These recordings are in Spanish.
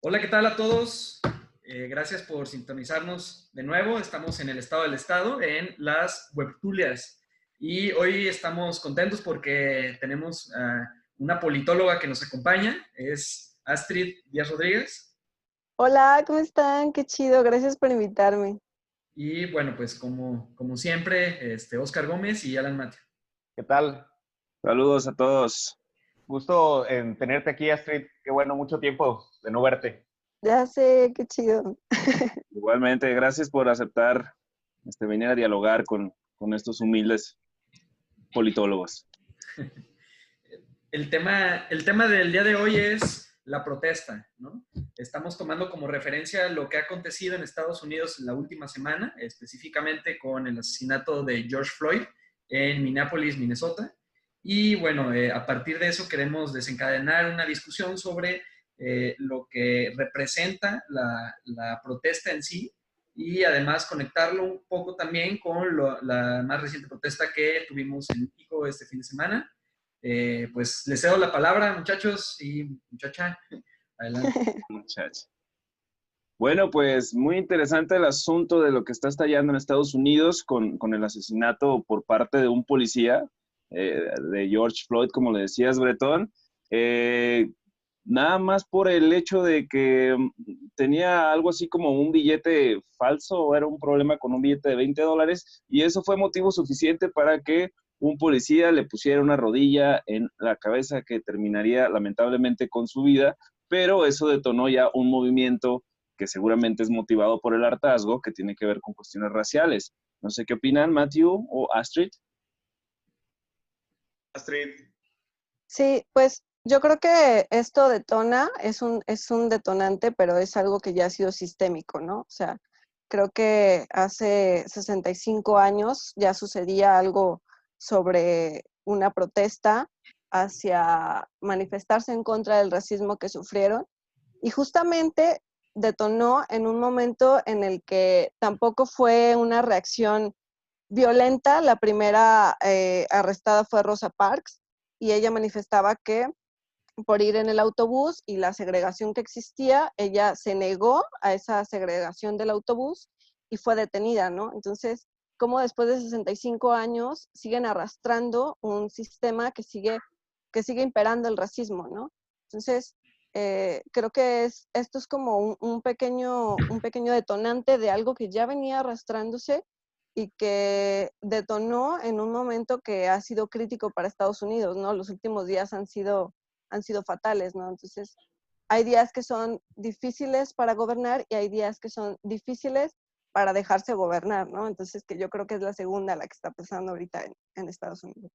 Hola, ¿qué tal a todos? Gracias por sintonizarnos de nuevo. Estamos en el Estado del Estado, en las Webtulias. Y hoy estamos contentos porque tenemos una politóloga que nos acompaña. Es Astrid Díaz Rodríguez. Hola, ¿cómo están? Qué chido, gracias por invitarme. Y bueno, pues como siempre, Oscar Gómez y Alan Mateo. ¿Qué tal? Saludos a todos. Gusto en tenerte aquí, Astrid. Qué bueno, mucho tiempo de no verte. Ya sé, qué chido. Igualmente, gracias por aceptar venir a dialogar con estos humildes politólogos. El tema del día de hoy es la protesta, ¿no? Estamos tomando como referencia lo que ha acontecido en Estados Unidos en la última semana, específicamente con el asesinato de George Floyd en Minneapolis, Minnesota. Y bueno, a partir de eso queremos desencadenar una discusión sobre lo que representa la protesta en sí y además conectarlo un poco también con la más reciente protesta que tuvimos en México este fin de semana. Pues les cedo la palabra, muchachos y muchacha. Adelante. Muchachos. Bueno, pues muy interesante el asunto de lo que está estallando en Estados Unidos con el asesinato por parte de un policía, de George Floyd, como le decías, Bretón. Nada más por el hecho de que tenía algo así como un billete falso, o era un problema con un billete de $20, y eso fue motivo suficiente para que un policía le pusiera una rodilla en la cabeza que terminaría lamentablemente con su vida, pero eso detonó ya un movimiento que seguramente es motivado por el hartazgo, que tiene que ver con cuestiones raciales. No sé qué opinan, Matthew o Astrid. Astrid. Sí, pues yo creo que esto detona, es un detonante, pero es algo que ya ha sido sistémico, ¿no? O sea, creo que hace 65 años ya sucedía algo sobre una protesta hacia manifestarse en contra del racismo que sufrieron. Y justamente detonó en un momento en el que tampoco fue una reacción violenta. La primera arrestada fue Rosa Parks y ella manifestaba que por ir en el autobús y la segregación que existía, ella se negó a esa segregación del autobús y fue detenida, ¿no? Entonces, cómo después de 65 años siguen arrastrando un sistema que sigue imperando el racismo, ¿no? Entonces, creo que esto es como un pequeño detonante de algo que ya venía arrastrándose y que detonó en un momento que ha sido crítico para Estados Unidos, ¿no? Los últimos días han sido fatales, ¿no? Entonces, hay días que son difíciles para gobernar y hay días que son difíciles para dejarse gobernar, ¿no? Entonces, que yo creo que es la segunda la que está pasando ahorita en Estados Unidos.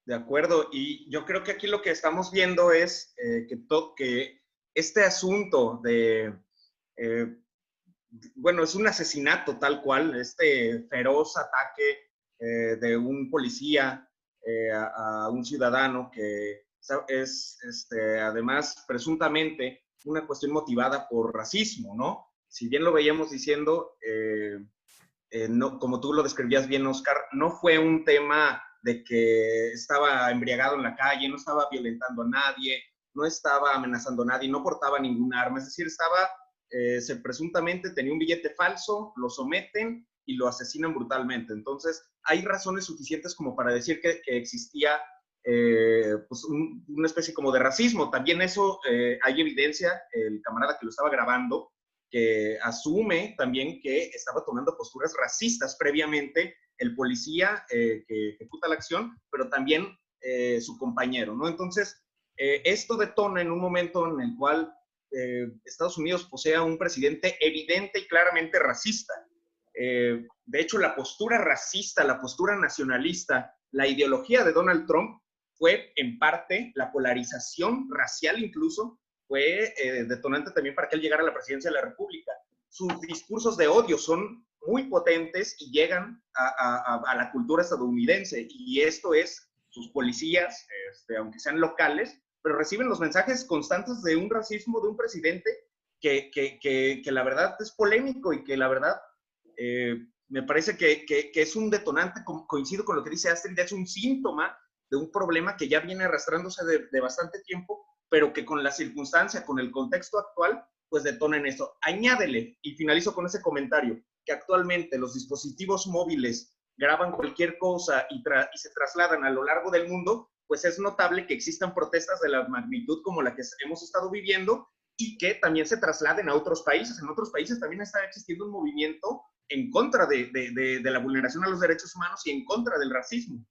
De acuerdo, y yo creo que aquí lo que estamos viendo es que este asunto bueno, es un asesinato tal cual, este feroz ataque de un policía a un ciudadano que es además presuntamente una cuestión motivada por racismo, ¿no? Si bien lo veíamos diciendo, no, como tú lo describías bien, Oscar, no fue un tema de que estaba embriagado en la calle, no estaba violentando a nadie, no estaba amenazando a nadie, no portaba ningún arma, es decir, presuntamente tenía un billete falso, lo someten y lo asesinan brutalmente. Entonces, hay razones suficientes como para decir que existía pues una especie como de racismo. También eso hay evidencia, el camarada que lo estaba grabando, que asume también que estaba tomando posturas racistas previamente el policía que ejecuta la acción, pero también su compañero, ¿no? Entonces, esto detona en un momento en el cual Estados Unidos posee a un presidente evidente y claramente racista. De hecho, la postura racista, la postura nacionalista, la ideología de Donald Trump fue en parte la polarización racial incluso, fue detonante también para que él llegara a la presidencia de la República. Sus discursos de odio son muy potentes y llegan a la cultura estadounidense, y esto es, sus policías, aunque sean locales, pero reciben los mensajes constantes de un racismo de un presidente que la verdad es polémico y que la verdad me parece que es un detonante, coincido con lo que dice Astrid, es un síntoma de un problema que ya viene arrastrándose de bastante tiempo, pero que con la circunstancia, con el contexto actual, pues detonen eso. Añádele, y finalizo con ese comentario, que actualmente los dispositivos móviles graban cualquier cosa y se trasladan a lo largo del mundo, pues es notable que existan protestas de la magnitud como la que hemos estado viviendo y que también se trasladen a otros países. En otros países también está existiendo un movimiento en contra de la vulneración a los derechos humanos y en contra del racismo.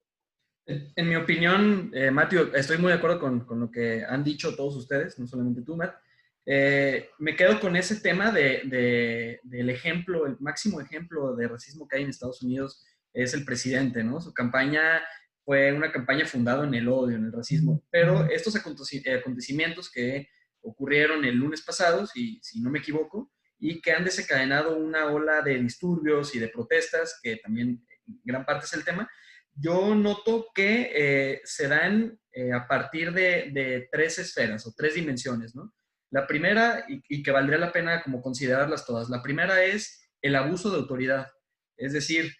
En mi opinión, Matthew, estoy muy de acuerdo con lo que han dicho todos ustedes, no solamente tú, Matt. Me quedo con ese tema del ejemplo, el máximo ejemplo de racismo que hay en Estados Unidos es el presidente, ¿no? Su campaña fue una campaña fundada en el odio, en el racismo, pero estos acontecimientos que ocurrieron el lunes pasado, si no me equivoco, y que han desencadenado una ola de disturbios y de protestas, que también en gran parte es el tema, yo noto que se dan a partir de tres esferas o tres dimensiones, ¿no? La primera, y que valdría la pena como considerarlas todas, la primera es el abuso de autoridad. Es decir,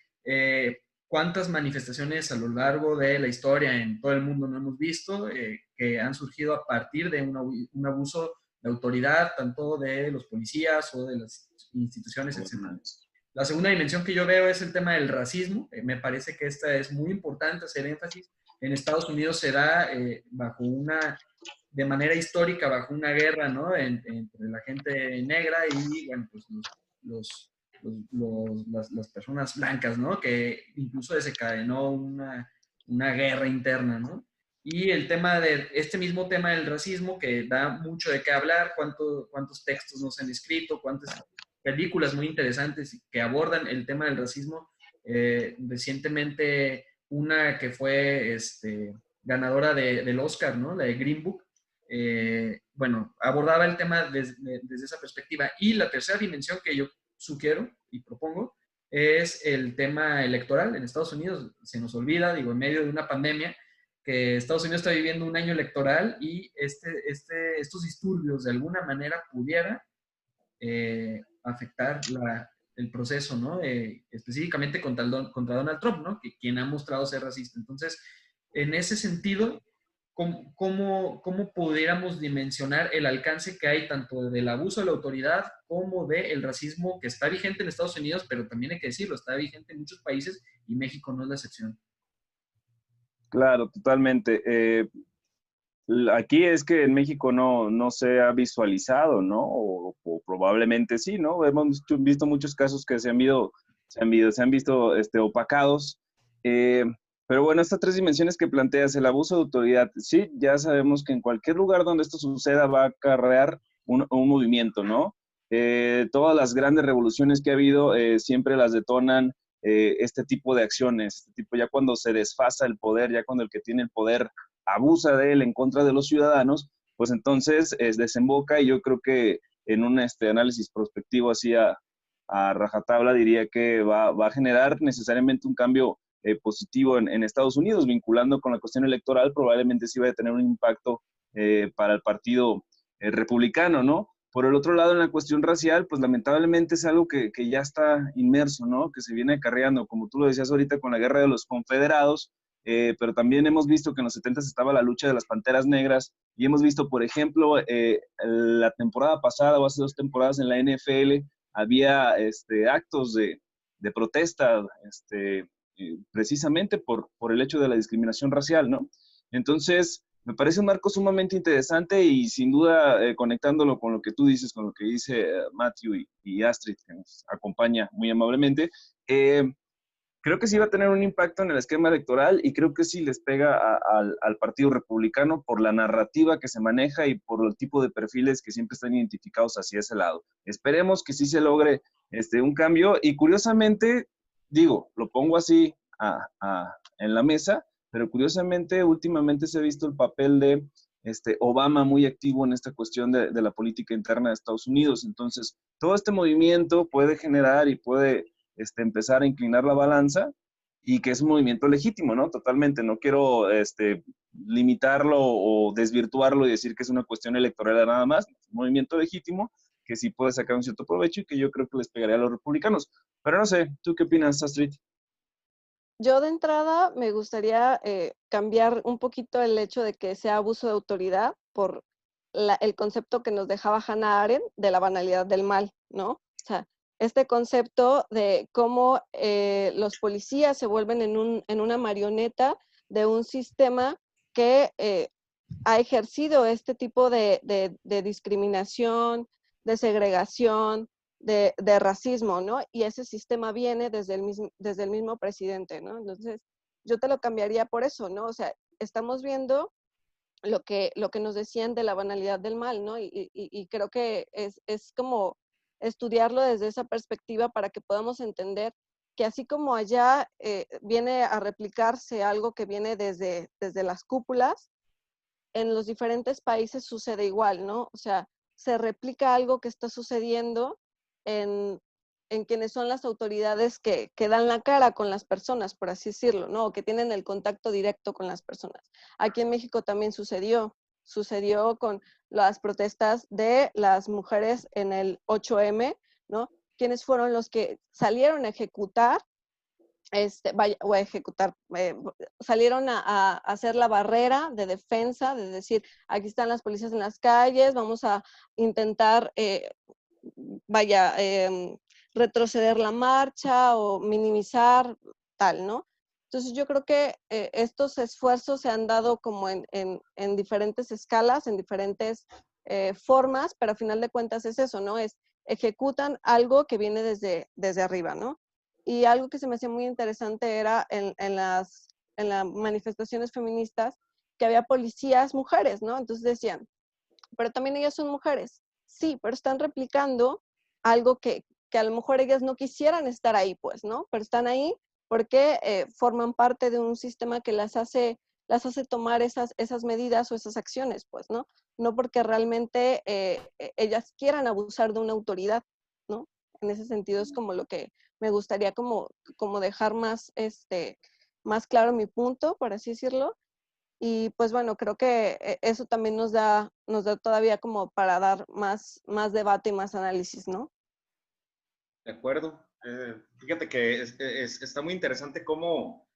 cuántas manifestaciones a lo largo de la historia en todo el mundo no hemos visto que han surgido a partir de un abuso de autoridad, tanto de los policías o de las instituciones, etc. La segunda dimensión que yo veo es el tema del racismo. Me parece que esta es muy importante hacer énfasis. En Estados Unidos se da de manera histórica, bajo una guerra, ¿no? Entre la gente negra y, bueno, pues las personas blancas, ¿no? Que incluso desencadenó una guerra interna, ¿no? Y este mismo tema del racismo que da mucho de qué hablar, cuántos textos nos han escrito, cuántas películas muy interesantes que abordan el tema del racismo. Recientemente una que fue ganadora del Oscar, ¿no? La de Green Book. Bueno, abordaba el tema desde esa perspectiva. Y la tercera dimensión que yo sugiero y propongo es el tema electoral. En Estados Unidos se nos olvida, digo, en medio de una pandemia, que Estados Unidos está viviendo un año electoral y estos disturbios de alguna manera pudiera afectar el proceso, ¿no? Específicamente contra Donald Trump, ¿no? Quien ha mostrado ser racista. Entonces, en ese sentido, ¿cómo pudiéramos dimensionar el alcance que hay tanto del abuso de la autoridad como del racismo que está vigente en Estados Unidos, pero también hay que decirlo, está vigente en muchos países y México no es la excepción? Claro, totalmente. Aquí es que en México no se ha visualizado, ¿no? O probablemente sí, ¿no? Hemos visto muchos casos que se han visto opacados. Pero bueno, estas tres dimensiones que planteas, el abuso de autoridad, sí, ya sabemos que en cualquier lugar donde esto suceda va a acarrear un movimiento, ¿no? Todas las grandes revoluciones que ha habido siempre las detonan este tipo de acciones, ya cuando se desfasa el poder, ya cuando el que tiene el poder abusa de él en contra de los ciudadanos, pues entonces desemboca, y yo creo que en un análisis prospectivo así a rajatabla diría que va a generar necesariamente un cambio positivo en Estados Unidos, vinculando con la cuestión electoral, probablemente sí va a tener un impacto para el partido republicano, ¿no? Por el otro lado, en la cuestión racial, pues lamentablemente es algo que ya está inmerso, ¿no? Que se viene acarreando, como tú lo decías ahorita, con la guerra de los confederados, pero también hemos visto que en los 70 estaba la lucha de las Panteras Negras, y hemos visto, por ejemplo, la temporada pasada o hace 2 temporadas en la NFL, había actos de protesta precisamente por el hecho de la discriminación racial, ¿no? Entonces, me parece un marco sumamente interesante y sin duda conectándolo con lo que tú dices, con lo que dice Matthew y Astrid, que nos acompaña muy amablemente, creo que sí va a tener un impacto en el esquema electoral y creo que sí les pega al Partido Republicano por la narrativa que se maneja y por el tipo de perfiles que siempre están identificados hacia ese lado. Esperemos que sí se logre un cambio y curiosamente, digo, lo pongo así en la mesa, pero curiosamente últimamente se ha visto el papel de Obama muy activo en esta cuestión de la política interna de Estados Unidos. Entonces, todo este movimiento puede generar y puede empezar a inclinar la balanza y que es un movimiento legítimo, ¿no? Totalmente. No quiero limitarlo o desvirtuarlo y decir que es una cuestión electoral nada más. Es un movimiento legítimo que sí puede sacar un cierto provecho y que yo creo que les pegaría a los republicanos. Pero no sé, ¿tú qué opinas, Astrid? Yo de entrada me gustaría cambiar un poquito el hecho de que sea abuso de autoridad por el concepto que nos dejaba Hannah Arendt de la banalidad del mal, ¿no? O sea, este concepto de cómo los policías se vuelven en una marioneta de un sistema que ha ejercido este tipo de discriminación, de segregación, de racismo, ¿no? Y ese sistema viene desde el mismo presidente, ¿no? Entonces, yo te lo cambiaría por eso, ¿no? O sea, estamos viendo lo que nos decían de la banalidad del mal, ¿no? Y creo que es como estudiarlo desde esa perspectiva para que podamos entender que así como allá viene a replicarse algo que viene desde las cúpulas, en los diferentes países sucede igual, ¿no? O sea, se replica algo que está sucediendo en, quienes son las autoridades que dan la cara con las personas, por así decirlo, ¿no? O que tienen el contacto directo con las personas. Aquí en México también sucedió con las protestas de las mujeres en el 8M, ¿no? Quienes fueron los que salieron a ejecutar o a ejecutar, salieron a hacer la barrera de defensa, de decir, aquí están las policías en las calles, vamos a intentar, retroceder la marcha o minimizar tal, ¿no? Entonces yo creo que estos esfuerzos se han dado como en diferentes escalas, en diferentes formas, pero a final de cuentas es eso, ¿no? Ejecutan algo que viene desde arriba, ¿no? Y algo que se me hacía muy interesante era en las manifestaciones feministas que había policías mujeres, ¿no? Entonces decían, pero también ellas son mujeres. Sí, pero están replicando algo que a lo mejor ellas no quisieran estar ahí, pues, ¿no? Pero están ahí porque forman parte de un sistema que las hace tomar esas medidas o esas acciones, pues, ¿no? No porque realmente ellas quieran abusar de una autoridad, ¿no? En ese sentido es como lo que me gustaría como dejar más, más claro mi punto, por así decirlo. Y pues bueno, creo que eso también nos da todavía como para dar más debate y más análisis, ¿no? De acuerdo. Fíjate que está muy interesante cómo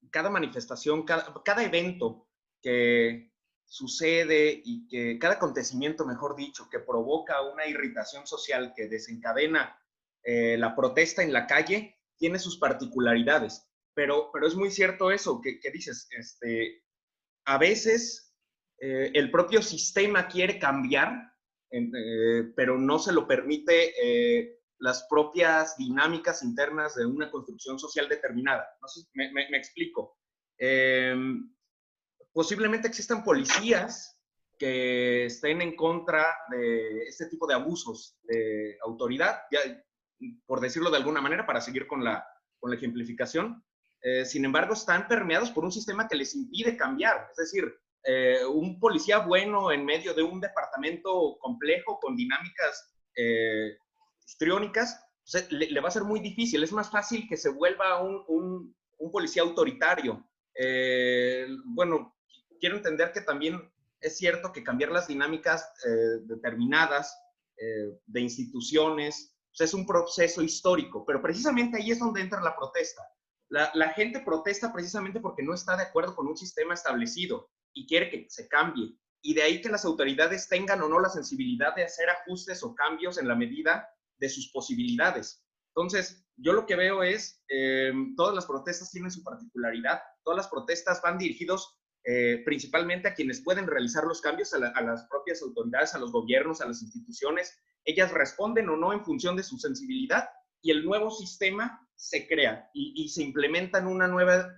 cada manifestación, cada evento que sucede y que cada acontecimiento, mejor dicho, que provoca una irritación social que desencadena la protesta en la calle, tiene sus particularidades. Pero es muy cierto eso que dices, a veces el propio sistema quiere cambiar, pero no se lo permite las propias dinámicas internas de una construcción social determinada. No sé, me explico. Posiblemente existan policías que estén en contra de este tipo de abusos de autoridad, ya, por decirlo de alguna manera, para seguir con la ejemplificación. Sin embargo, están permeados por un sistema que les impide cambiar. Es decir, un policía bueno en medio de un departamento complejo con dinámicas histriónicas, pues, le va a ser muy difícil. Es más fácil que se vuelva un policía autoritario. Bueno, quiero entender que también es cierto que cambiar las dinámicas determinadas de instituciones, pues es un proceso histórico, pero precisamente ahí es donde entra la protesta. La gente protesta precisamente porque no está de acuerdo con un sistema establecido y quiere que se cambie. Y de ahí que las autoridades tengan o no la sensibilidad de hacer ajustes o cambios en la medida de sus posibilidades. Entonces, yo lo que veo es, todas las protestas tienen su particularidad, todas las protestas van dirigidos principalmente a quienes pueden realizar los cambios, a las propias autoridades, a los gobiernos, a las instituciones. Ellas responden o no en función de su sensibilidad y el nuevo sistema se crea y se implementa en una nueva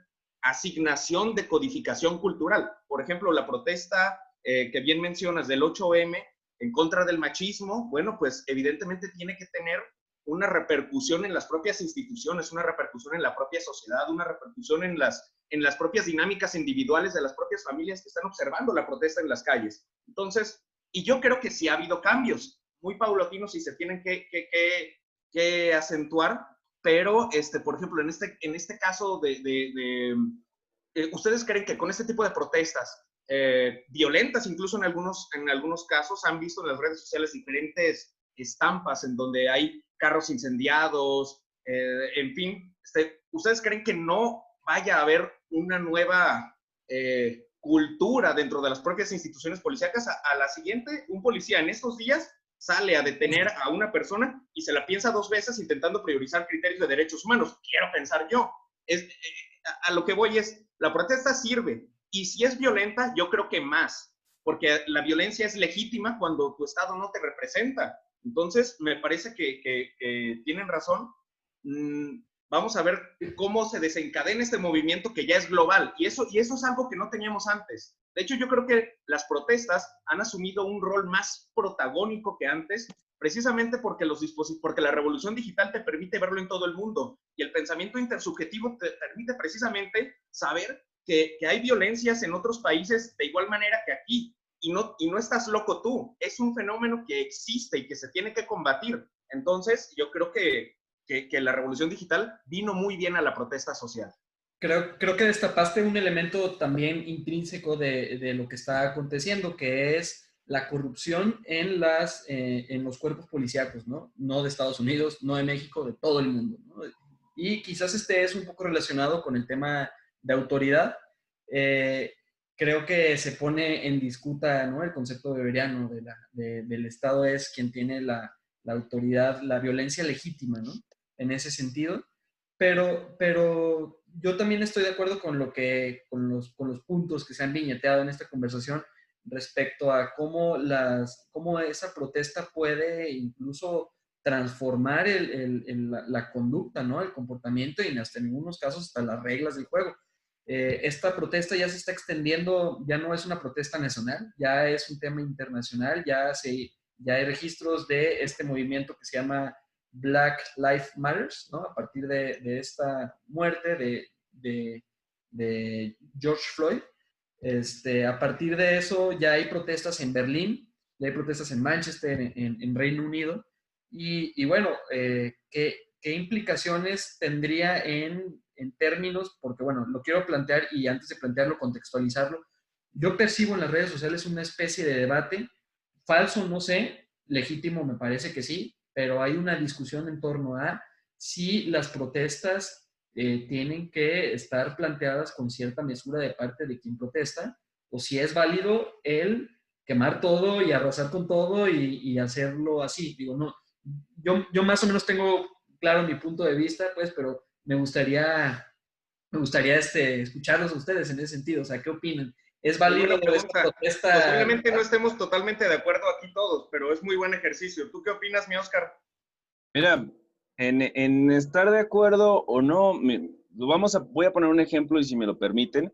asignación de codificación cultural. Por ejemplo, la protesta que bien mencionas del 8M en contra del machismo, bueno, pues evidentemente tiene que tener una repercusión en las propias instituciones, una repercusión en la propia sociedad, una repercusión en las propias dinámicas individuales de las propias familias que están observando la protesta en las calles. Entonces, y yo creo que sí ha habido cambios, muy paulatinos y se tienen que acentuar, pero, por ejemplo, en este caso ¿ustedes creen que con este tipo de protestas, violentas incluso en algunos casos, han visto en las redes sociales diferentes estampas en donde hay carros incendiados, en fin, ¿ustedes creen que no vaya a haber una nueva cultura dentro de las propias instituciones policíacas. A la siguiente, un policía en estos días sale a detener a una persona y se la piensa 2 veces intentando priorizar criterios de derechos humanos. Quiero pensar yo. A lo que voy es, la protesta sirve, y si es violenta, yo creo que más, porque la violencia es legítima cuando tu Estado no te representa. Entonces, me parece que tienen razón. Vamos a ver cómo se desencadena este movimiento que ya es global, y eso es algo que no teníamos antes. De hecho, yo creo que las protestas han asumido un rol más protagónico que antes, precisamente porque la revolución digital te permite verlo en todo el mundo, y el pensamiento intersubjetivo te permite precisamente saber que hay violencias en otros países de igual manera que aquí, y no estás loco tú, es un fenómeno que existe y que se tiene que combatir. Entonces, yo creo que la revolución digital vino muy bien a la protesta social. Creo que destapaste un elemento también intrínseco de lo que está aconteciendo, que es la corrupción en los cuerpos policíacos, ¿no? No de Estados Unidos, no de México, de todo el mundo, ¿no? Y quizás este es un poco relacionado con el tema de autoridad. Creo que se pone en disputa, ¿no?, el concepto beberiano del Estado es quien tiene la autoridad, la violencia legítima, ¿no? En ese sentido. Pero yo también estoy de acuerdo con con los puntos que se han viñeteado en esta conversación respecto a cómo esa protesta puede incluso transformar la conducta, ¿no? El comportamiento y hasta en algunos casos hasta las reglas del juego. Esta protesta ya se está extendiendo, ya no es una protesta nacional, ya es un tema internacional, ya hay registros de este movimiento que se llama Black Lives Matter, ¿no? A partir de esta muerte de George Floyd. A partir de eso ya hay protestas en Berlín, ya hay protestas en Manchester, en Reino Unido. Y bueno, ¿qué implicaciones tendría en términos? Porque bueno, lo quiero plantear y antes de plantearlo, contextualizarlo. Yo percibo en las redes sociales una especie de debate, falso, no sé, legítimo me parece que sí, pero hay una discusión en torno a si las protestas tienen que estar planteadas con cierta mesura de parte de quien protesta, o si es válido el quemar todo y arrasar con todo y hacerlo así. Digo, no, yo más o menos tengo claro mi punto de vista, pues, pero me gustaría escucharlos a ustedes en ese sentido. O sea, ¿qué opinan? ¿Es Muy válido buena esta pregunta. protesta? Posiblemente no estemos totalmente de acuerdo aquí todos, pero es muy buen ejercicio. ¿Tú qué opinas, mi Oscar? Mira, en estar de acuerdo o no, voy a poner un ejemplo y si me lo permiten,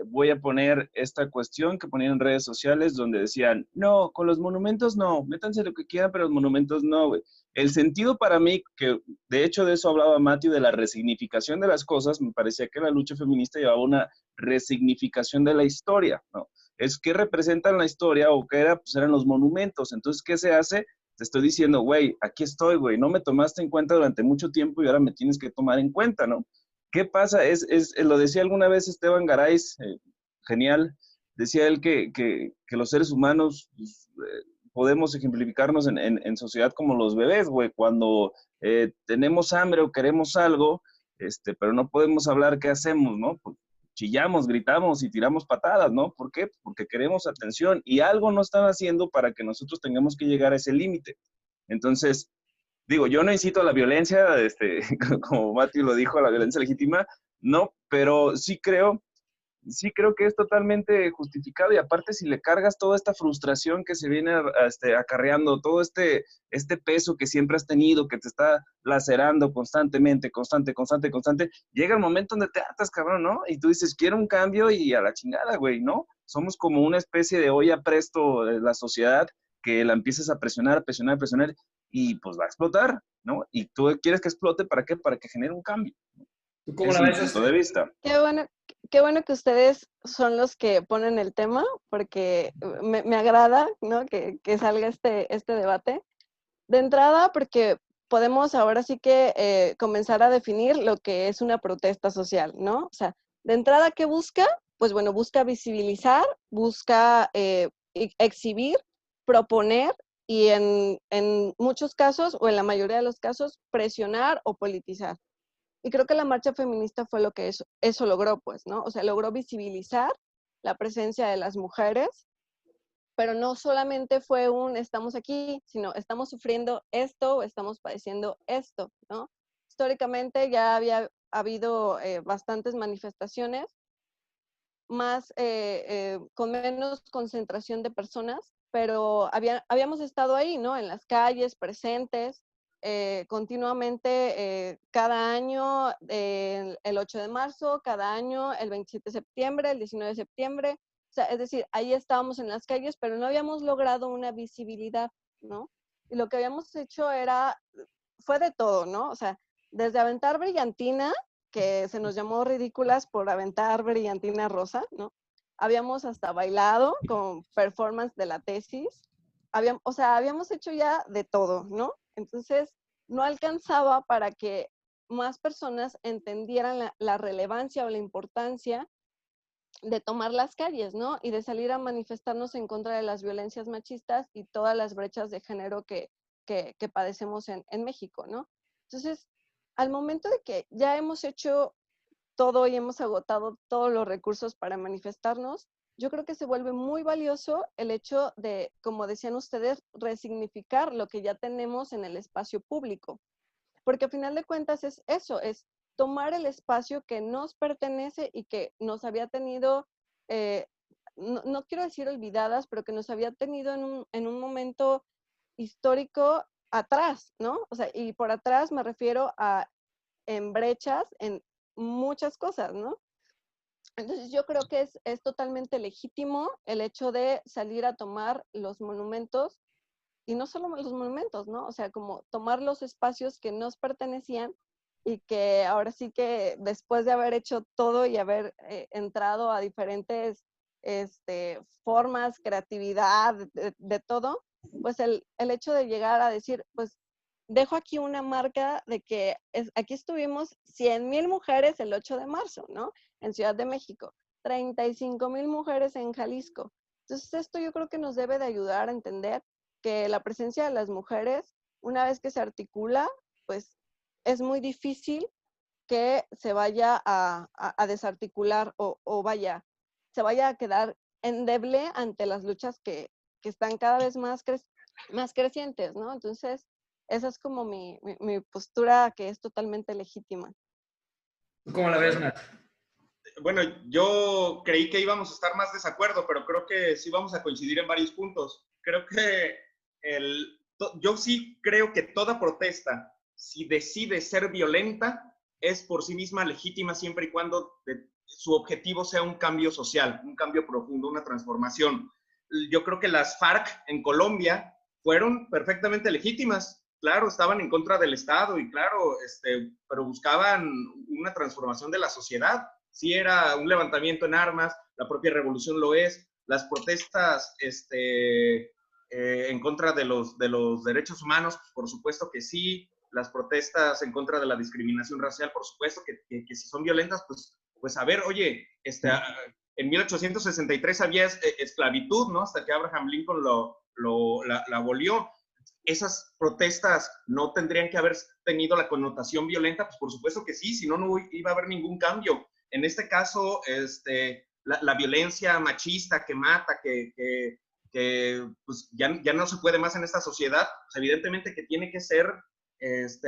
voy a poner esta cuestión que ponían en redes sociales donde decían, no, con los monumentos no, métanse lo que quieran, pero los monumentos no, güey. El sentido para mí, que de hecho de eso hablaba Matthew, de la resignificación de las cosas, me parecía que la lucha feminista llevaba una resignificación de la historia, ¿no? Es que representan la historia o qué era, pues eran los monumentos. Entonces, ¿qué se hace? Te estoy diciendo, güey, aquí estoy, güey, no me tomaste en cuenta durante mucho tiempo y ahora me tienes que tomar en cuenta, ¿no? ¿Qué pasa? Lo decía alguna vez Esteban Garay, genial, decía él que los seres humanos pues, podemos ejemplificarnos en sociedad como los bebés, güey, cuando tenemos hambre o queremos algo, pero no podemos hablar, ¿qué hacemos, no? Pues, chillamos, gritamos y tiramos patadas, ¿no? ¿Por qué? Porque queremos atención y algo no están haciendo para que nosotros tengamos que llegar a ese límite. Entonces, digo, yo no incito a la violencia, como Mati lo dijo, a la violencia legítima, no, pero sí creo que es totalmente justificado y aparte si le cargas toda esta frustración que se viene acarreando, todo este peso que siempre has tenido, que te está lacerando constantemente, constante, llega el momento donde te hartas, cabrón, ¿no? Y tú dices, quiero un cambio y a la chingada, güey, ¿no? Somos como una especie de olla presto de la sociedad que la empiezas a presionar y pues va a explotar, ¿no? Y tú quieres que explote, ¿para qué? Para que genere un cambio. ¿Tú cómo Ese la es mi ves? punto de vista. Qué bueno que ustedes son los que ponen el tema, porque me agrada, ¿no?, que salga este debate. De entrada, porque podemos ahora sí que comenzar a definir lo que es una protesta social, ¿no? O sea, de entrada, ¿qué busca? Pues bueno, busca visibilizar, busca exhibir, proponer y en muchos casos, o en la mayoría de los casos, presionar o politizar. Y creo que la marcha feminista fue lo que eso logró, pues, ¿no? O sea, logró visibilizar la presencia de las mujeres, pero no solamente fue un estamos aquí, sino estamos sufriendo esto o estamos padeciendo esto, ¿no? Históricamente ya había habido bastantes manifestaciones, con menos concentración de personas, pero habíamos estado ahí, ¿no? En las calles, presentes, continuamente, cada año, el 8 de marzo, cada año, el 27 de septiembre, el 19 de septiembre. O sea, es decir, ahí estábamos en las calles, pero no habíamos logrado una visibilidad, ¿no? Y lo que habíamos hecho fue de todo, ¿no? O sea, desde aventar brillantina, que se nos llamó ridículas por aventar brillantina rosa, ¿no? Habíamos hasta bailado con performance de la tesis. Habíamos hecho ya de todo, ¿no? Entonces, no alcanzaba para que más personas entendieran la relevancia o la importancia de tomar las calles, ¿no? Y de salir a manifestarnos en contra de las violencias machistas y todas las brechas de género que padecemos en México, ¿no? Entonces, al momento de que ya hemos hecho todo y hemos agotado todos los recursos para manifestarnos, yo creo que se vuelve muy valioso el hecho de, como decían ustedes, resignificar lo que ya tenemos en el espacio público. Porque a final de cuentas es eso, es tomar el espacio que nos pertenece y que nos había tenido, no quiero decir olvidadas, pero que nos había tenido en un momento histórico atrás, ¿no? O sea, y por atrás me refiero a en brechas, en muchas cosas, ¿no? Entonces yo creo que es totalmente legítimo el hecho de salir a tomar los monumentos, y no solo los monumentos, ¿no? O sea, como tomar los espacios que nos pertenecían y que ahora sí que después de haber hecho todo y haber entrado a diferentes formas, creatividad, de todo, pues el hecho de llegar a decir, pues dejo aquí una marca de que aquí estuvimos 100,000 mujeres el 8 de marzo, ¿no? En Ciudad de México, 35,000 mujeres en Jalisco. Entonces esto yo creo que nos debe de ayudar a entender que la presencia de las mujeres, una vez que se articula, pues es muy difícil que se vaya a desarticular se vaya a quedar endeble ante las luchas que están cada vez más crecientes, ¿no? Entonces, esa es como mi postura, que es totalmente legítima. ¿Cómo la ves, Nat? Bueno, yo creí que íbamos a estar más desacuerdo, pero creo que sí vamos a coincidir en varios puntos. Creo que yo sí creo que toda protesta, si decide ser violenta, es por sí misma legítima siempre y cuando su objetivo sea un cambio social, un cambio profundo, una transformación. Yo creo que las FARC en Colombia fueron perfectamente legítimas. Claro, estaban en contra del Estado y claro, pero buscaban una transformación de la sociedad. Sí era un levantamiento en armas, la propia revolución lo es, las protestas en contra de los derechos humanos, por supuesto que sí, las protestas en contra de la discriminación racial, por supuesto que si son violentas, pues a ver, oye, en 1863 había esclavitud, ¿no? Hasta que Abraham Lincoln la abolió. Esas protestas no tendrían que haber tenido la connotación violenta, pues por supuesto que sí, si no, no iba a haber ningún cambio. En este caso, la violencia machista que mata, que pues ya no se puede más en esta sociedad, pues evidentemente que tiene que ser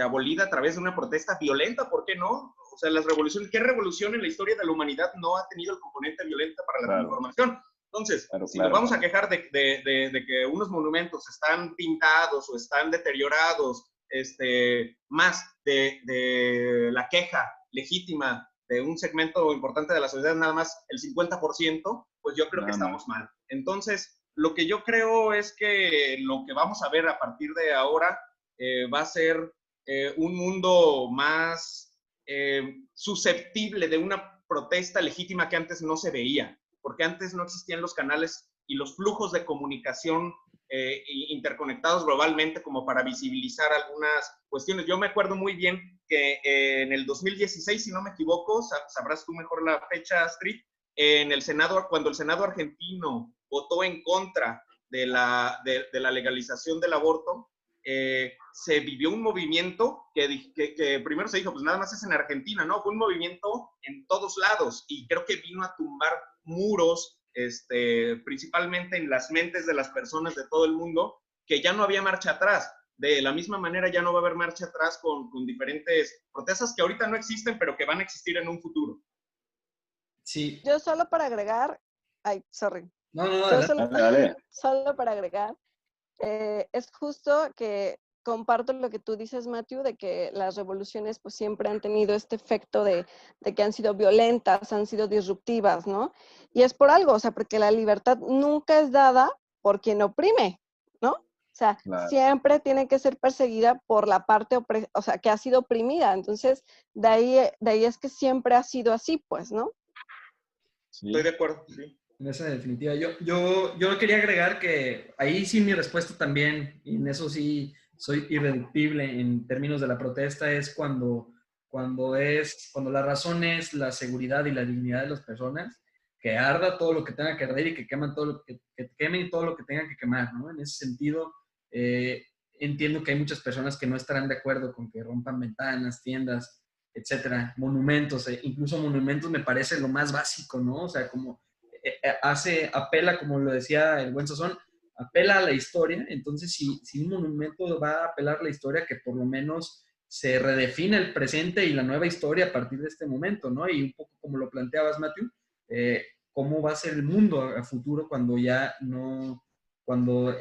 abolida a través de una protesta violenta, ¿por qué no? O sea, las revoluciones, ¿qué revolución en la historia de la humanidad no ha tenido el componente violento para la transformación? Entonces, si nos vamos a quejar de que unos monumentos están pintados o están deteriorados, más de la queja legítima de un segmento importante de la sociedad, nada más el 50%, pues yo creo que estamos mal. Entonces, lo que yo creo es que lo que vamos a ver a partir de ahora va a ser un mundo más susceptible de una protesta legítima que antes no se veía, porque antes no existían los canales y los flujos de comunicación interconectados globalmente como para visibilizar algunas cuestiones. Yo me acuerdo muy bien que en el 2016, si no me equivoco, sabrás tú mejor la fecha, Astrid, en el Senado, cuando el Senado argentino votó en contra de la legalización del aborto, se vivió un movimiento que primero se dijo, pues nada más es en Argentina, ¿no? Fue un movimiento en todos lados y creo que vino a tumbar muros principalmente en las mentes de las personas de todo el mundo, que ya no había marcha atrás. De la misma manera ya no va a haber marcha atrás con diferentes protestas que ahorita no existen, pero que van a existir en un futuro. Sí. Yo solo para agregar, ay, sorry. No, Yo adelante. Dale. solo para agregar, es justo que comparto lo que tú dices, Matthew, de que las revoluciones pues siempre han tenido este efecto de que han sido violentas, han sido disruptivas, ¿no? Y es por algo, o sea, porque la libertad nunca es dada por quien oprime, ¿no? O sea, Claro. siempre tiene que ser perseguida por la parte, o sea, que ha sido oprimida. Entonces, de ahí es que siempre ha sido así, pues, ¿no? Sí. Estoy de acuerdo, sí. En esa definitiva. Yo quería agregar que ahí sí mi respuesta también, y en eso sí soy irreductible en términos de la protesta, es cuando la razón es la seguridad y la dignidad de las personas, que arda todo lo que tenga que arder y que quemen todo lo que tengan que quemar, ¿no? En ese sentido, entiendo que hay muchas personas que no estarán de acuerdo con que rompan ventanas, tiendas, etcétera, monumentos, incluso monumentos me parece lo más básico, ¿no? O sea, como apela, como lo decía el buen Sazón, apela a la historia. Entonces, si un monumento va a apelar a la historia, que por lo menos se redefine el presente y la nueva historia a partir de este momento, ¿no? Y un poco como lo planteabas, Matthew, cómo va a ser el mundo a futuro cuando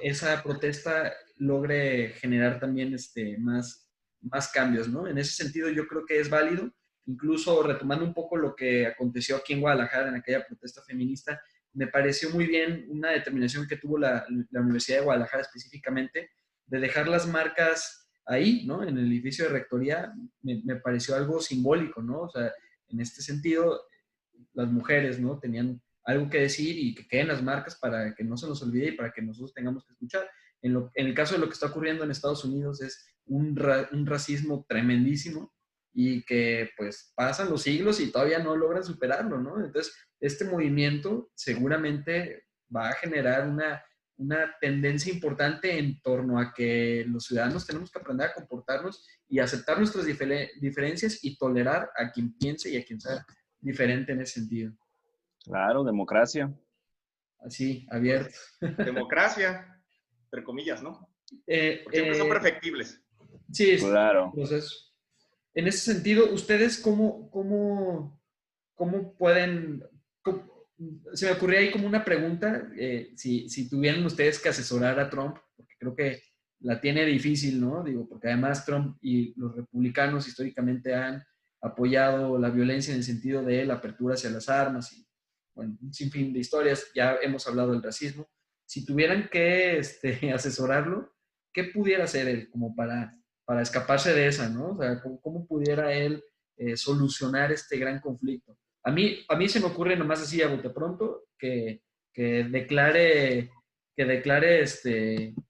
esa protesta logre generar también más cambios, ¿no? En ese sentido, yo creo que es válido. Incluso retomando un poco lo que aconteció aquí en Guadalajara en aquella protesta feminista, me pareció muy bien una determinación que tuvo la Universidad de Guadalajara específicamente de dejar las marcas ahí, ¿no? En el edificio de rectoría, me pareció algo simbólico, ¿no? O sea, en este sentido, las mujeres, ¿no? Tenían algo que decir y que queden las marcas para que no se nos olvide y para que nosotros tengamos que escuchar. En el caso de lo que está ocurriendo en Estados Unidos es un racismo tremendísimo, y que pues pasan los siglos y todavía no logran superarlo, ¿no? Entonces, este movimiento seguramente va a generar una tendencia importante en torno a que los ciudadanos tenemos que aprender a comportarnos y aceptar nuestras diferencias y tolerar a quien piense y a quien sea diferente en ese sentido. Claro, democracia. Así, abierto. Democracia, entre comillas, ¿no? Porque siempre son perfectibles. Sí, Claro. proceso. En ese sentido, ¿ustedes cómo pueden... se me ocurrió ahí como una pregunta, si tuvieran ustedes que asesorar a Trump, porque creo que la tiene difícil, ¿no? Digo, porque además Trump y los republicanos históricamente han apoyado la violencia en el sentido de la apertura hacia las armas y, bueno, un sinfín de historias. Ya hemos hablado del racismo. Si tuvieran que asesorarlo, ¿qué pudiera hacer él como para escaparse de esa, ¿no? O sea, ¿cómo pudiera él solucionar este gran conflicto? A mí se me ocurre nomás así a bote pronto que declare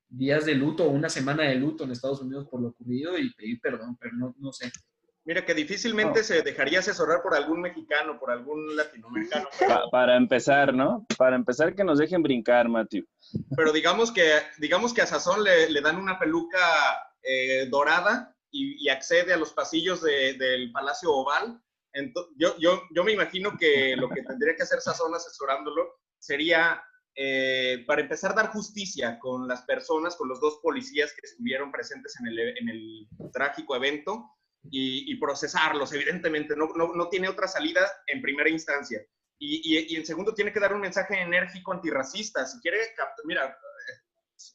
días de luto o una semana de luto en Estados Unidos por lo ocurrido y pedir perdón, pero no sé. Mira, que difícilmente se dejaría asesorar por algún mexicano, por algún latinoamericano. Para empezar, ¿no? Para empezar, que nos dejen brincar, Matthew. Pero digamos que a Sazón le dan una peluca dorada y accede a los pasillos del Palacio Oval. Entonces, yo me imagino que lo que tendría que hacer Sazón asesorándolo sería, para empezar, dar justicia con las personas, con los dos policías que estuvieron presentes en el trágico evento y procesarlos, evidentemente. No tiene otra salida en primera instancia. Y en segundo, tiene que dar un mensaje enérgico antirracista. Si quiere, mira,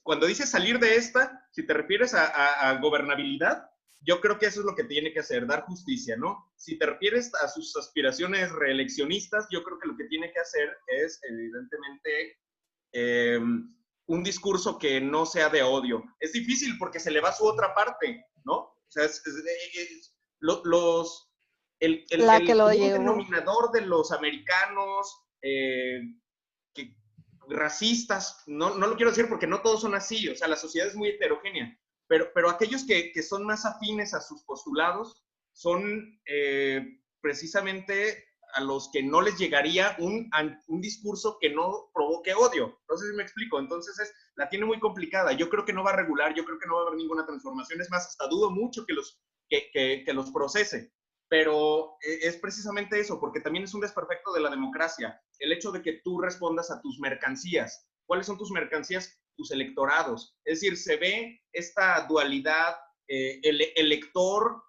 cuando dices salir de esta, si te refieres a gobernabilidad, yo creo que eso es lo que tiene que hacer, dar justicia, ¿no? Si te refieres a sus aspiraciones reeleccionistas, yo creo que lo que tiene que hacer es, evidentemente, un discurso que no sea de odio. Es difícil porque se le va su otra parte, ¿no? O sea, el común denominador de los americanos racistas, no lo quiero decir porque no todos son así, o sea, la sociedad es muy heterogénea, pero aquellos que son más afines a sus postulados son precisamente a los que no les llegaría un discurso que no provoque odio. No sé si me explico. Entonces la tiene muy complicada. Yo creo que no va a regular, yo creo que no va a haber ninguna transformación. Es más, hasta dudo mucho que los procese. pero es precisamente eso, porque también es un desperfecto de la democracia, el hecho de que tú respondas a tus mercancías. ¿Cuáles son tus mercancías? Tus electorados. Es decir, se ve esta dualidad, el elector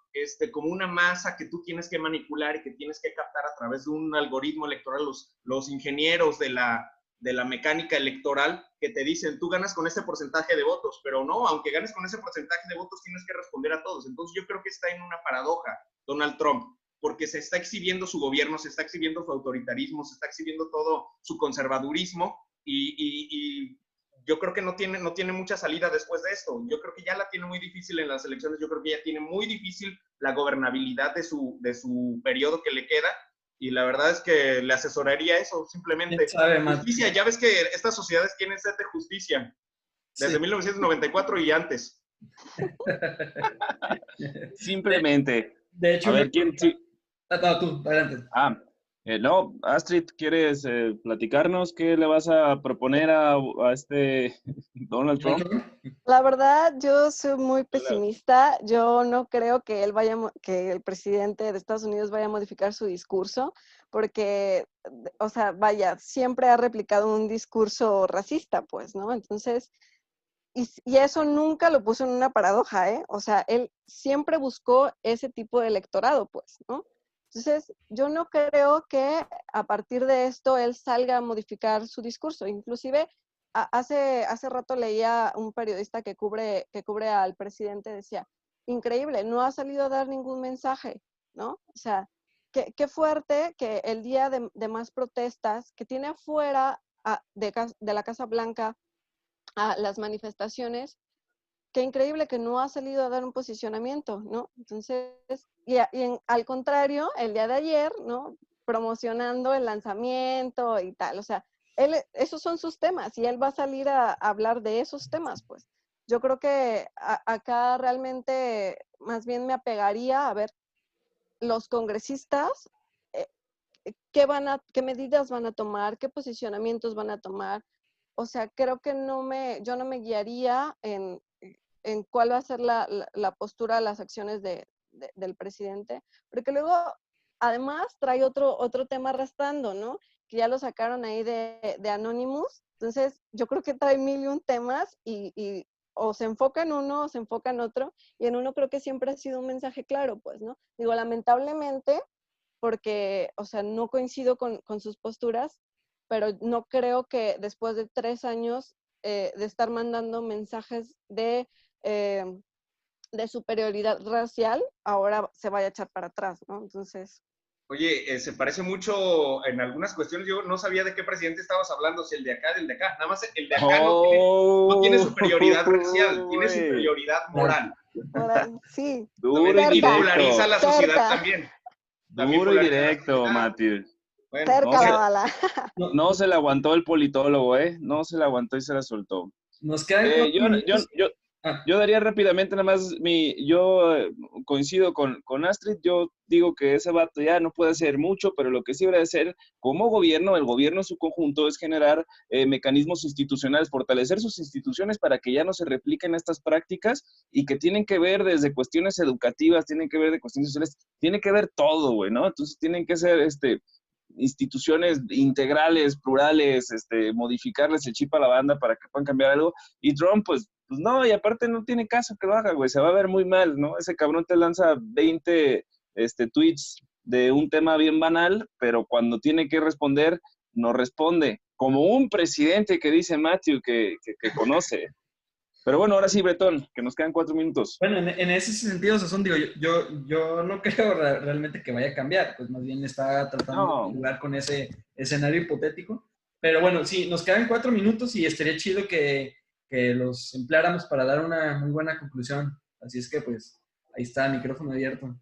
como una masa que tú tienes que manipular y que tienes que captar a través de un algoritmo electoral, los ingenieros de la mecánica electoral que te dicen, tú ganas con este porcentaje de votos, pero no, aunque ganes con ese porcentaje de votos, tienes que responder a todos. Entonces yo creo que está en una paradoja Donald Trump, porque se está exhibiendo su gobierno, se está exhibiendo su autoritarismo, se está exhibiendo todo su conservadurismo y yo creo que no tiene mucha salida después de esto. Yo creo que ya la tiene muy difícil en las elecciones, yo creo que ya tiene muy difícil la gobernabilidad de su periodo que le queda, y la verdad es que le asesoraría eso, simplemente. Justicia, ya ves que estas sociedades tienen sed de justicia, desde 1994 y antes. Simplemente. De hecho, a ver, ¿quién? Sí. No, tú, adelante. No, Astrid, ¿quieres platicarnos qué le vas a proponer a este Donald Trump? La verdad, yo soy muy pesimista. Yo no creo que que el presidente de Estados Unidos vaya a modificar su discurso, porque, o sea, vaya, siempre ha replicado un discurso racista, pues, ¿no? Entonces, y eso nunca lo puso en una paradoja, ¿eh? O sea, él siempre buscó ese tipo de electorado, pues, ¿no? Entonces, yo no creo que a partir de esto él salga a modificar su discurso. Inclusive, hace rato leía un periodista que cubre al presidente, decía, increíble, no ha salido a dar ningún mensaje, ¿no? O sea, qué fuerte que el día de más protestas, que tiene afuera de la Casa Blanca a las manifestaciones, qué increíble que no ha salido a dar un posicionamiento, ¿no? Entonces, al contrario, el día de ayer, ¿no? Promocionando el lanzamiento y tal, o sea, esos son sus temas y él va a salir a hablar de esos temas, pues. Yo creo que acá realmente más bien me apegaría a ver los congresistas, qué medidas van a tomar, qué posicionamientos van a tomar. O sea, creo que yo no me guiaría en cuál va a ser la postura, las acciones del presidente, porque luego, además, trae otro tema arrastrando, ¿no? Que ya lo sacaron ahí de Anonymous. Entonces, yo creo que trae 1001 temas y o se enfoca en uno o se enfoca en otro, y en uno creo que siempre ha sido un mensaje claro, pues, ¿no? Digo, lamentablemente, porque, o sea, no coincido con sus posturas, pero no creo que después de 3 años de estar mandando mensajes de superioridad racial, ahora se vaya a echar para atrás, ¿no? Entonces... Oye, se parece mucho en algunas cuestiones. Yo no sabía de qué presidente estabas hablando, si el de acá, del de acá. Nada más el de acá no tiene superioridad racial, tiene superioridad moral. Sí. Duro y directo. polariza la sociedad también. Duro y directo, Matthew. Bueno, cerca la bala. No se le aguantó el politólogo, ¿eh? No se le aguantó y se la soltó. Nos quedan 4 minutos. Yo daría rápidamente nada más yo coincido con Astrid. Yo digo que ese vato ya no puede hacer mucho, pero lo que sí debe hacer como gobierno, el gobierno en su conjunto, es generar mecanismos institucionales, fortalecer sus instituciones para que ya no se repliquen estas prácticas, y que tienen que ver desde cuestiones educativas, tienen que ver de cuestiones sociales, tiene que ver todo, güey, ¿no? Entonces tienen que ser instituciones integrales, plurales, modificarles el chip a la banda para que puedan cambiar algo. Y Trump, pues no, y aparte no tiene caso que lo haga, güey, se va a ver muy mal, ¿no? Ese cabrón te lanza 20 tweets de un tema bien banal, pero cuando tiene que responder, no responde. Como un presidente que dice Matthew que conoce. Pero bueno, ahora sí, Bretón, que nos quedan 4 minutos. Bueno, en ese sentido, Sazón, digo, yo no creo realmente que vaya a cambiar, pues más bien está tratando de jugar con ese escenario hipotético. Pero bueno, sí, nos quedan 4 minutos y estaría chido que los empleáramos para dar una muy buena conclusión. Así es que, pues, ahí está, micrófono abierto.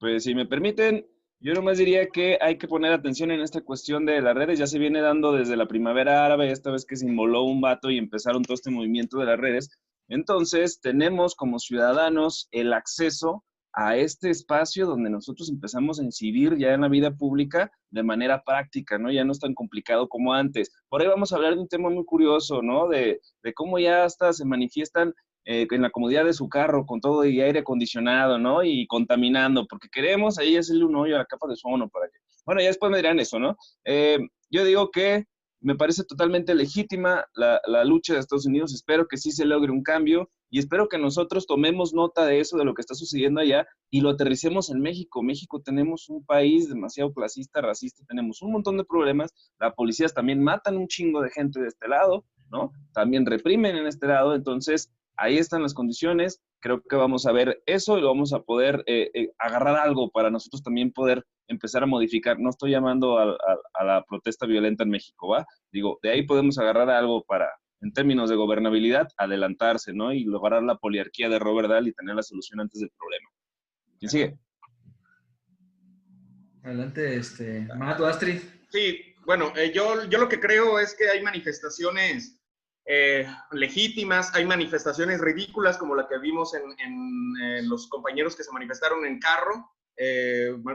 Pues, si me permiten, yo nomás diría que hay que poner atención en esta cuestión de las redes. Ya se viene dando desde la primavera árabe, esta vez que se inmoló un vato y empezaron todo este movimiento de las redes. Entonces, tenemos como ciudadanos el acceso a este espacio donde nosotros empezamos a incidir ya en la vida pública de manera práctica, ¿no? Ya no es tan complicado como antes. Por ahí vamos a hablar de un tema muy curioso, ¿no? De cómo ya hasta se manifiestan en la comodidad de su carro, con todo y aire acondicionado, ¿no? Y contaminando, porque queremos ahí hacerle un hoyo a la capa de ozono para que... Bueno, ya después me dirán eso, ¿no? Yo digo que me parece totalmente legítima la lucha de Estados Unidos, espero que sí se logre un cambio y espero que nosotros tomemos nota de eso, de lo que está sucediendo allá y lo aterricemos en México. México tenemos un país demasiado clasista, racista, tenemos un montón de problemas, las policías también matan un chingo de gente de este lado, ¿no? También reprimen en este lado, entonces ahí están las condiciones, creo que vamos a ver eso y lo vamos a poder agarrar algo para nosotros también poder empezar a modificar. No estoy llamando a la protesta violenta en México, ¿va? Digo, de ahí podemos agarrar algo para, en términos de gobernabilidad, adelantarse, ¿no? Y lograr la poliarquía de Robert Dahl y tener la solución antes del problema. ¿Quién sigue? Adelante, Matt o Astrid. Sí, bueno, yo lo que creo es que hay manifestaciones legítimas, hay manifestaciones ridículas como la que vimos en los compañeros que se manifestaron en carro,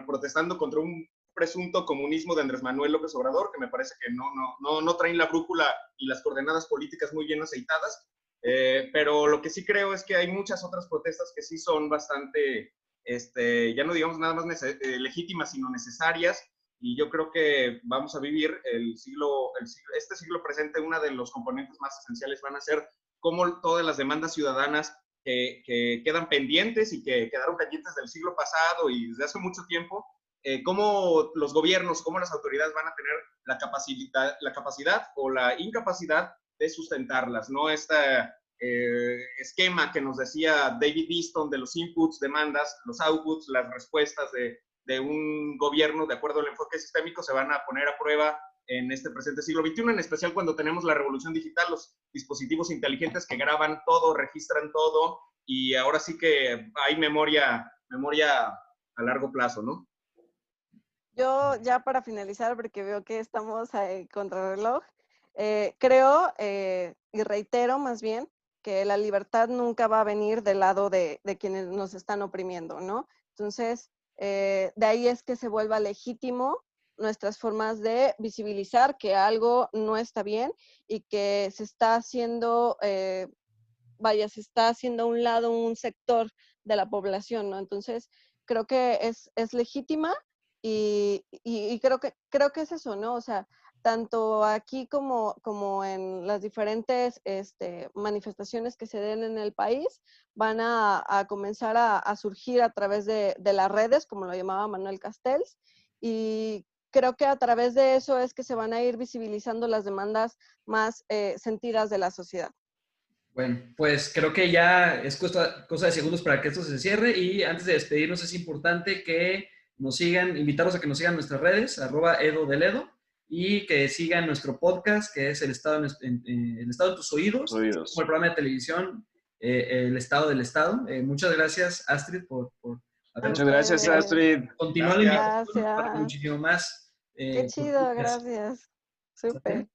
protestando contra un presunto comunismo de Andrés Manuel López Obrador, que me parece que no traen la brújula y las coordenadas políticas muy bien aceitadas, pero lo que sí creo es que hay muchas otras protestas que sí son bastante, ya no digamos nada más legítimas, sino necesarias, y yo creo que vamos a vivir este siglo presente, una de los componentes más esenciales van a ser cómo todas las demandas ciudadanas que quedan pendientes y que quedaron pendientes del siglo pasado y desde hace mucho tiempo, cómo los gobiernos, cómo las autoridades van a tener la capacidad o la incapacidad de sustentarlas, ¿no? Este esquema que nos decía David Easton de los inputs, demandas, los outputs, las respuestas de un gobierno, de acuerdo al enfoque sistémico, se van a poner a prueba en este presente siglo XXI, en especial cuando tenemos la revolución digital, los dispositivos inteligentes que graban todo, registran todo, y ahora sí que hay memoria a largo plazo, ¿no? Yo ya para finalizar, porque veo que estamos contra reloj, creo y reitero más bien que la libertad nunca va a venir del lado de quienes nos están oprimiendo, ¿no? Entonces, de ahí es que se vuelva legítimo nuestras formas de visibilizar que algo no está bien y que se está haciendo, se está haciendo a un lado un sector de la población, ¿no? Entonces, creo que es legítima y creo que es eso, ¿no? O sea, tanto aquí como en las diferentes manifestaciones que se den en el país, van a comenzar a surgir a través de las redes, como lo llamaba Manuel Castells, y creo que a través de eso es que se van a ir visibilizando las demandas más sentidas de la sociedad. Bueno, pues creo que ya es cosa de segundos para que esto se cierre y antes de despedirnos es importante que nos sigan, invitarlos a que nos sigan en nuestras redes, @edodeledo, y que sigan nuestro podcast, que es El Estado el Estado de tus Oídos, como el programa de televisión, El Estado del Estado. Muchas gracias, Astrid, por habernos... Muchas gracias, Astrid. Continuar la invitación para muchísimo más. Qué chido, gracias. Súper.